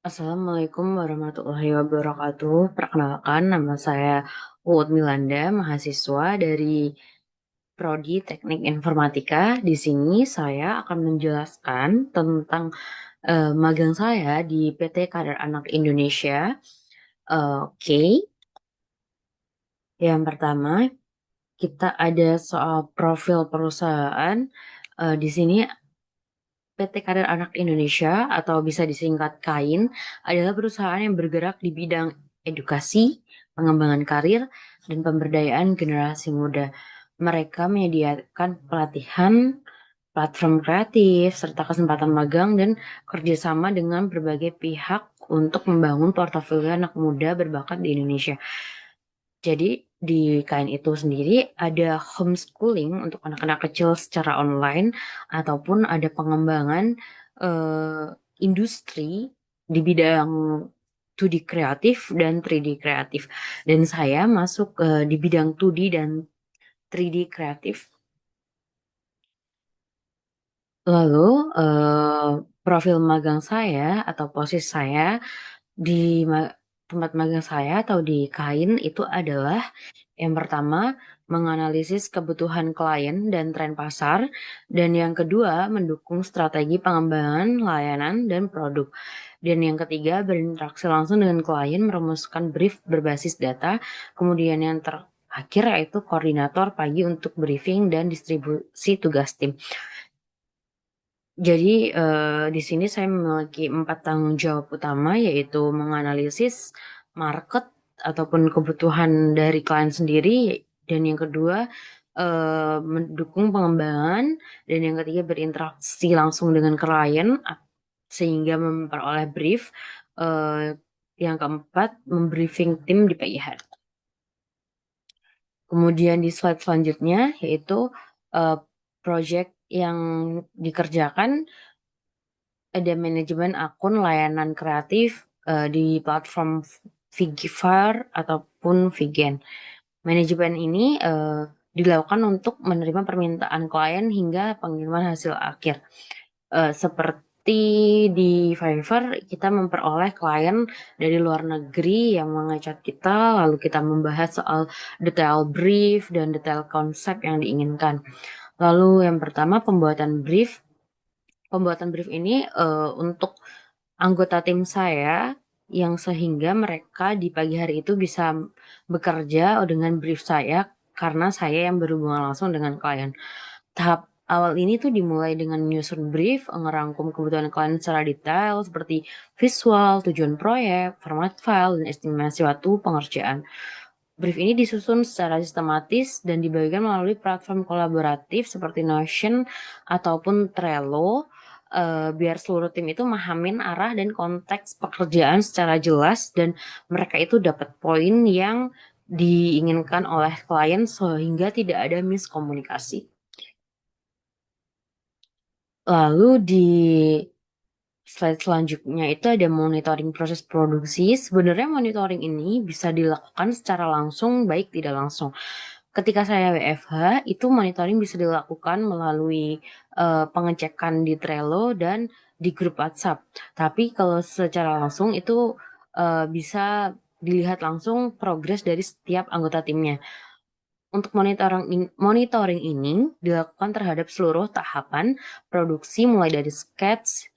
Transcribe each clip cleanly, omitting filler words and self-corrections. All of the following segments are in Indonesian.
Assalamualaikum warahmatullahi wabarakatuh. Perkenalkan, nama saya Uut Milanda, mahasiswa dari Prodi Teknik Informatika. Di sini saya akan menjelaskan tentang magang saya di PT Kadar Anak Indonesia. Oke, yang pertama kita ada soal profil perusahaan. Di sini PT Kadar Anak Indonesia atau bisa disingkat KAIN adalah perusahaan yang bergerak di bidang edukasi, pengembangan karir, dan pemberdayaan generasi muda. Mereka menyediakan pelatihan, platform kreatif, serta kesempatan magang dan kerjasama dengan berbagai pihak untuk membangun portofolio anak muda berbakat di Indonesia. Jadi di KAIN itu sendiri ada homeschooling untuk anak-anak kecil secara online ataupun ada pengembangan eh, industri di bidang 2D kreatif dan 3D kreatif. Dan saya masuk di bidang 2D dan 3D kreatif. Lalu profil magang saya atau posisi saya di tempat magang saya atau di KAIN itu adalah yang pertama, menganalisis kebutuhan klien dan tren pasar. Dan yang kedua, mendukung strategi pengembangan layanan dan produk. Dan yang ketiga, berinteraksi langsung dengan klien, merumuskan brief berbasis data. Kemudian yang terakhir yaitu koordinator pagi untuk briefing dan distribusi tugas tim. Jadi di sini saya memiliki 4 tanggung jawab utama, yaitu menganalisis market ataupun kebutuhan dari klien sendiri, dan yang kedua mendukung pengembangan, dan yang ketiga berinteraksi langsung dengan klien sehingga memperoleh brief, eh, yang keempat membriefing tim di pagi hari. Kemudian di slide selanjutnya yaitu eh, project yang dikerjakan ada manajemen akun layanan kreatif di platform Figify ataupun Vigen. Manajemen ini dilakukan untuk menerima permintaan klien hingga pengiriman hasil akhir. Seperti di Fiverr, kita memperoleh klien dari luar negeri yang mengecat kita, lalu kita membahas soal detail brief dan detail konsep yang diinginkan. Lalu yang pertama pembuatan brief. Pembuatan brief ini untuk anggota tim saya yang sehingga mereka di pagi hari itu bisa bekerja dengan brief saya karena saya yang berhubungan langsung dengan klien. Tahap awal ini tuh dimulai dengan menyusun brief, ngerangkum kebutuhan klien secara detail seperti visual, tujuan proyek, format file, dan estimasi waktu pengerjaan. Brief ini disusun secara sistematis dan dibagikan melalui platform kolaboratif seperti Notion ataupun Trello, biar seluruh tim itu memahamin arah dan konteks pekerjaan secara jelas dan mereka itu dapat poin yang diinginkan oleh klien sehingga tidak ada miskomunikasi. Lalu di slide selanjutnya itu ada monitoring proses produksi. Sebenarnya monitoring ini bisa dilakukan secara langsung, baik tidak langsung. Ketika saya WFH, itu monitoring bisa dilakukan melalui pengecekan di Trello dan di grup WhatsApp. Tapi kalau secara langsung itu bisa dilihat langsung progres dari setiap anggota timnya. Untuk monitoring ini dilakukan terhadap seluruh tahapan produksi mulai dari sketch,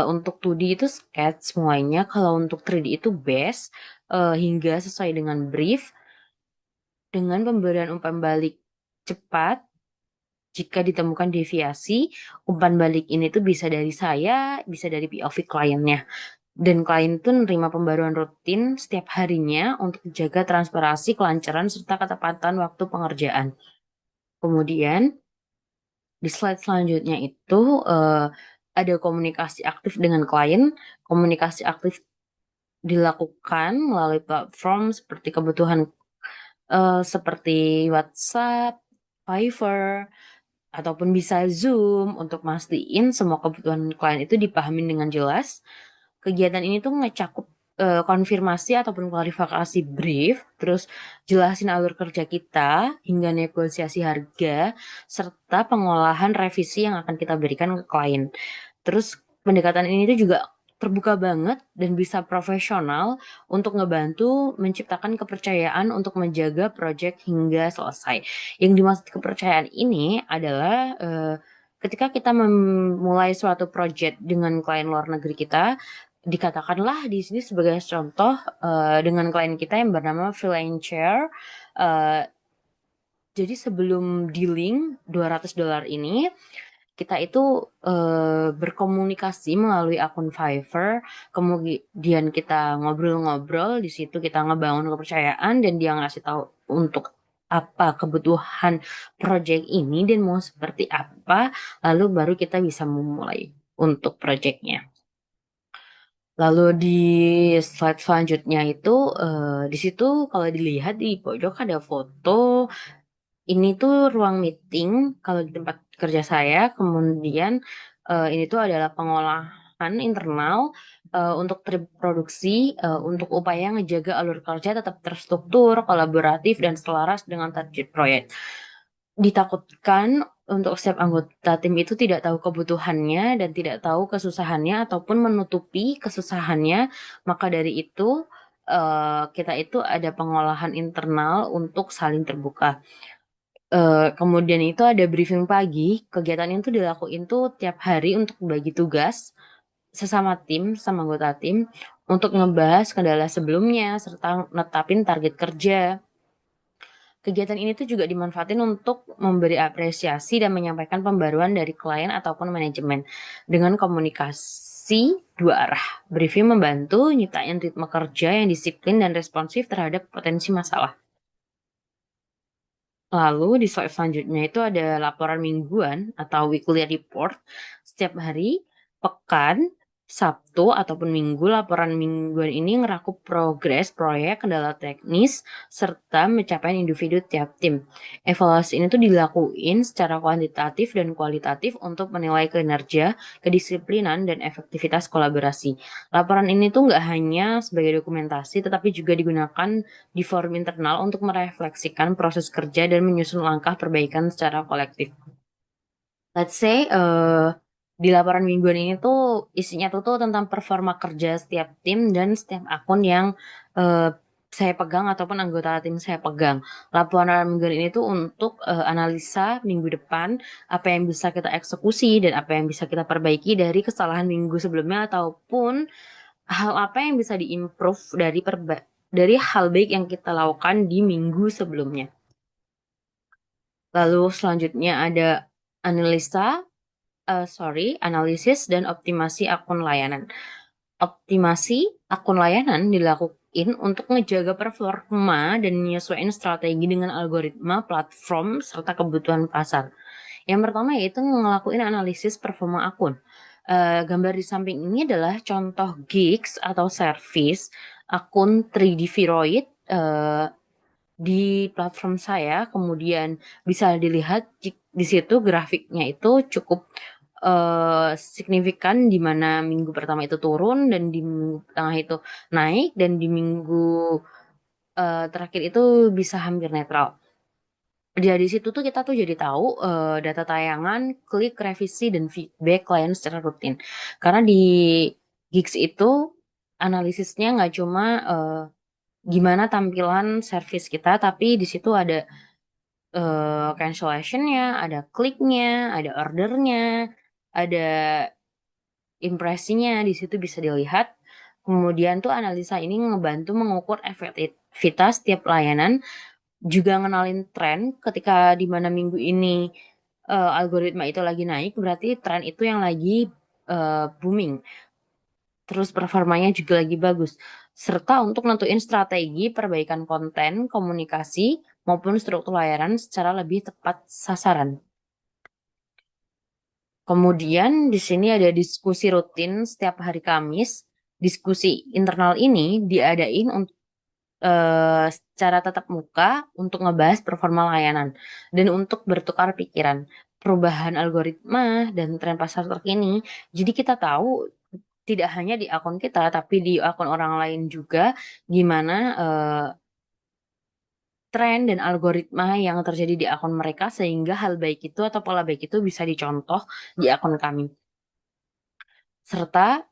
untuk 2D itu sketch semuanya, kalau untuk 3D itu base, hingga sesuai dengan brief dengan pemberian umpan balik cepat jika ditemukan deviasi. Umpan balik ini tuh bisa dari saya, bisa dari POV kliennya. Dan klien itu menerima pembaruan rutin setiap harinya untuk menjaga transparansi, kelancaran, serta ketepatan waktu pengerjaan. Kemudian di slide selanjutnya itu ada komunikasi aktif dengan klien. Komunikasi aktif dilakukan melalui platform seperti kebutuhan seperti WhatsApp, Fiverr, ataupun bisa Zoom untuk mastiin semua kebutuhan klien itu dipahami dengan jelas. Kegiatan ini tuh ngecakup konfirmasi ataupun klarifikasi brief, terus jelasin alur kerja kita hingga negosiasi harga, serta pengolahan revisi yang akan kita berikan ke klien. Terus pendekatan ini tuh juga terbuka banget dan bisa profesional untuk ngebantu menciptakan kepercayaan untuk menjaga project hingga selesai. Yang dimaksud kepercayaan ini adalah ketika kita memulai suatu project dengan klien luar negeri kita, dikatakanlah di sini sebagai contoh dengan klien kita yang bernama Freelancer. eh, jadi sebelum dealing $200 ini, kita itu berkomunikasi melalui akun Fiverr, kemudian kita ngobrol-ngobrol, di situ kita ngebangun kepercayaan dan dia ngasih tahu untuk apa kebutuhan project ini dan mau seperti apa, lalu baru kita bisa memulai untuk projectnya. Lalu di slide selanjutnya itu di situ kalau dilihat di pojok ada foto. Ini tuh ruang meeting kalau di tempat kerja saya. Kemudian ini tuh adalah pengolahan internal untuk produksi untuk upaya ngejaga alur kerja tetap terstruktur, kolaboratif dan selaras dengan target proyek. Ditakutkan untuk setiap anggota tim itu tidak tahu kebutuhannya dan tidak tahu kesusahannya ataupun menutupi kesusahannya. Maka dari itu kita itu ada pengolahan internal untuk saling terbuka. Kemudian itu ada briefing pagi, kegiatan itu dilakuin tuh tiap hari untuk bagi tugas sesama tim, sama anggota tim, untuk ngebahas kendala sebelumnya, serta netapin target kerja. Kegiatan ini tuh juga dimanfaatin untuk memberi apresiasi dan menyampaikan pembaruan dari klien ataupun manajemen dengan komunikasi dua arah. Briefing membantu nyiptain ritme kerja yang disiplin dan responsif terhadap potensi masalah. Lalu di slide selanjutnya itu ada laporan mingguan atau weekly report. Setiap hari, pekan, Sabtu ataupun Minggu, laporan mingguan ini ngerakup progres proyek, kendala teknis, serta pencapaian individu tiap tim. Evaluasi ini tuh dilakuin secara kuantitatif dan kualitatif untuk menilai kinerja, kedisiplinan, dan efektivitas kolaborasi. Laporan ini tuh nggak hanya sebagai dokumentasi, tetapi juga digunakan di forum internal untuk merefleksikan proses kerja dan menyusun langkah perbaikan secara kolektif. Let's say di laporan mingguan ini tuh isinya tuh tentang performa kerja setiap tim dan setiap akun yang uh, saya pegang ataupun anggota tim saya pegang. Laporan mingguan ini tuh untuk analisa minggu depan, apa yang bisa kita eksekusi dan apa yang bisa kita perbaiki dari kesalahan minggu sebelumnya ataupun hal apa yang bisa diimprove dari hal baik yang kita lakukan di minggu sebelumnya. Lalu selanjutnya ada analisa analisis dan optimasi akun layanan. Optimasi akun layanan dilakukan untuk ngejaga performa dan menyesuaikan strategi dengan algoritma, platform, serta kebutuhan pasar. Yang pertama yaitu ngelakuin analisis performa akun. Gambar di samping ini adalah contoh gigs atau service akun 3D Viroid di platform saya. Kemudian bisa dilihat di situ grafiknya itu cukup signifikan di mana minggu pertama itu turun dan di minggu tengah itu naik dan di minggu terakhir itu bisa hampir netral. Dari situ tuh kita tuh jadi tahu data tayangan, klik, revisi, dan feedback klien secara rutin. Karena di Gigs itu analisisnya nggak cuma gimana tampilan service kita, tapi di situ ada cancellationnya, ada kliknya, ada ordernya, ada impresinya, di situ bisa dilihat. Kemudian tuh analisa ini ngebantu mengukur efektivitas tiap layanan, juga ngenalin tren ketika di mana minggu ini algoritma itu lagi naik, berarti tren itu yang lagi booming. Terus performanya juga lagi bagus. Serta untuk nentuin strategi perbaikan konten, komunikasi, maupun struktur layanan secara lebih tepat sasaran. Kemudian di sini ada diskusi rutin setiap hari Kamis. Diskusi internal ini diadain untuk secara tatap muka untuk ngebahas performa layanan dan untuk bertukar pikiran, perubahan algoritma dan tren pasar terkini. Jadi kita tahu tidak hanya di akun kita tapi di akun orang lain juga gimana tren dan algoritma yang terjadi di akun mereka sehingga hal baik itu atau pola baik itu bisa dicontoh di akun kami. serta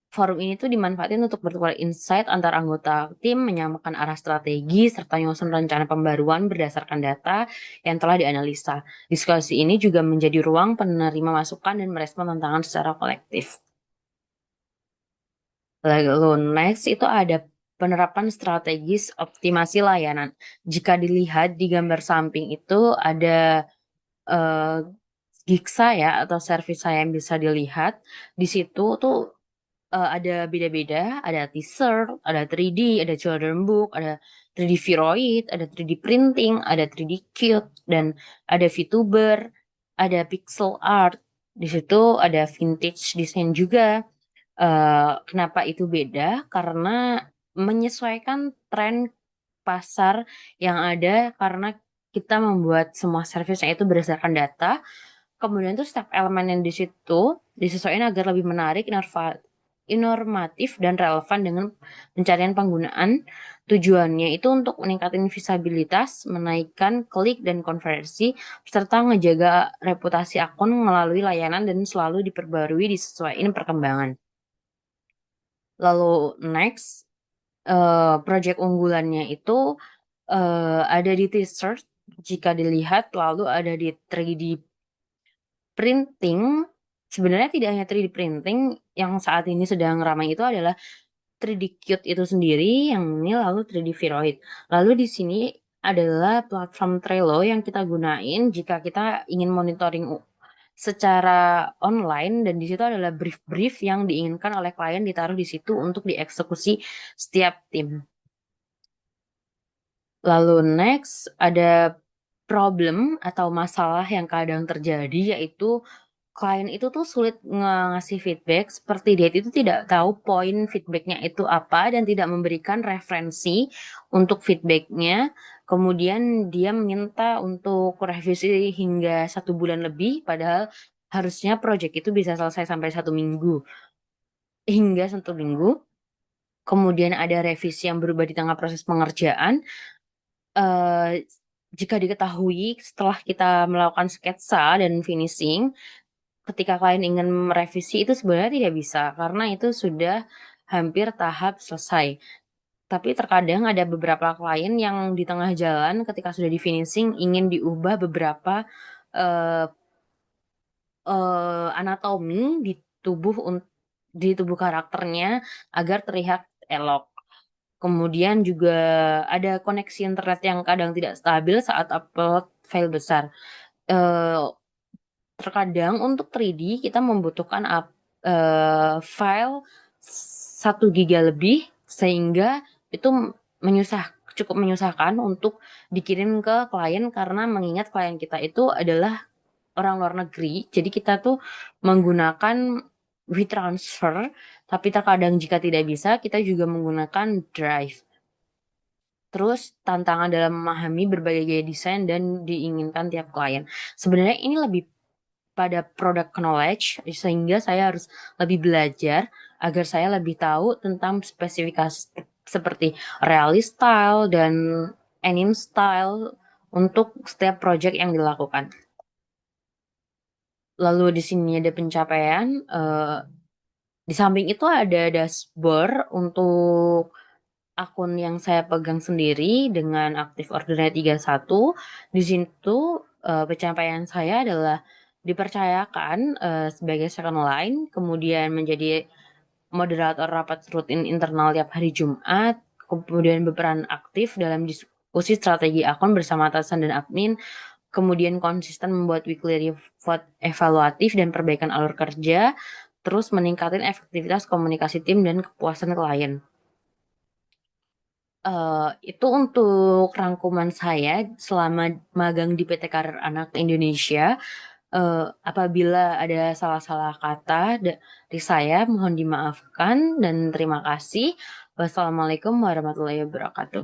forum ini tuh dimanfaatin untuk bertukar insight antar anggota tim, menyamakan arah strategi, serta nyusun rencana pembaruan berdasarkan data yang telah dianalisa. Diskusi ini juga menjadi ruang penerima masukan dan merespon tantangan secara kolektif. Lalu next itu ada penerapan strategis optimasi layanan. Jika dilihat di gambar samping itu ada eh, Giksa ya atau service saya yang bisa dilihat. Di situ tuh ada beda-beda, ada teaser, ada 3D, ada children book, ada 3D Viroid, ada 3D printing, ada 3D Qt, dan ada VTuber, ada pixel art. Di situ ada vintage design juga. Kenapa itu beda? Karena menyesuaikan tren pasar yang ada karena kita membuat semua servisnya itu berdasarkan data. Kemudian tuh setiap elemen yang di situ disesuaikan agar lebih menarik, inovatif dan relevan dengan pencarian penggunaan. Tujuannya itu untuk meningkatkan visabilitas, menaikkan klik dan konversi, serta ngejaga reputasi akun melalui layanan dan selalu diperbarui disesuaikan perkembangan. Lalu next, project unggulannya itu ada di t-shirt jika dilihat, lalu ada di 3D printing. Sebenarnya tidak hanya 3D printing, yang saat ini sedang ramai itu adalah 3D Qt itu sendiri, yang ini lalu 3D Viroid. Lalu di sini adalah platform Trello yang kita gunain jika kita ingin monitoring secara online, dan di situ adalah brief-brief yang diinginkan oleh klien ditaruh di situ untuk dieksekusi setiap tim. Lalu next ada problem atau masalah yang kadang terjadi, yaitu klien itu tuh sulit ngasih feedback, seperti dia itu tidak tahu poin feedbacknya itu apa dan tidak memberikan referensi untuk feedbacknya. Kemudian dia minta untuk revisi hingga 1 bulan lebih, padahal harusnya project itu bisa selesai sampai 1 minggu, hingga 1 minggu. Kemudian ada revisi yang berubah di tengah proses pengerjaan. eh, Jika diketahui setelah kita melakukan sketsa dan finishing, ketika klien ingin merevisi itu sebenarnya tidak bisa karena itu sudah hampir tahap selesai. Tapi terkadang ada beberapa klien yang di tengah jalan ketika sudah di finishing ingin diubah beberapa eh, anatomi tubuh di tubuh karakternya agar terlihat elok. Kemudian juga ada koneksi internet yang kadang tidak stabil saat upload file besar. Eh, Terkadang untuk 3D kita membutuhkan file 1 GB lebih, sehingga itu cukup menyusahkan untuk dikirim ke klien karena mengingat klien kita itu adalah orang luar negeri. Jadi kita tuh menggunakan WeTransfer, tapi terkadang jika tidak bisa, kita juga menggunakan Drive. Terus tantangan dalam memahami berbagai gaya desain dan diinginkan tiap klien. Sebenarnya ini lebih pada product knowledge, sehingga saya harus lebih belajar agar saya lebih tahu tentang spesifikasi seperti realist style dan anime style untuk setiap project yang dilakukan. Lalu di sini ada pencapaian. Di samping itu ada dashboard untuk akun yang saya pegang sendiri dengan aktif ordernya 31. Di situ pencapaian saya adalah dipercayakan sebagai second line, kemudian menjadi moderator rapat rutin internal tiap hari Jumat, kemudian berperan aktif dalam diskusi strategi akun bersama atasan dan admin, kemudian konsisten membuat weekly report evaluatif dan perbaikan alur kerja, terus meningkatkan efektivitas komunikasi tim dan kepuasan klien. Itu untuk rangkuman saya selama magang di PT Karir Anak Indonesia. Apabila ada salah-salah kata dari saya, mohon dimaafkan dan terima kasih. Wassalamualaikum warahmatullahi wabarakatuh.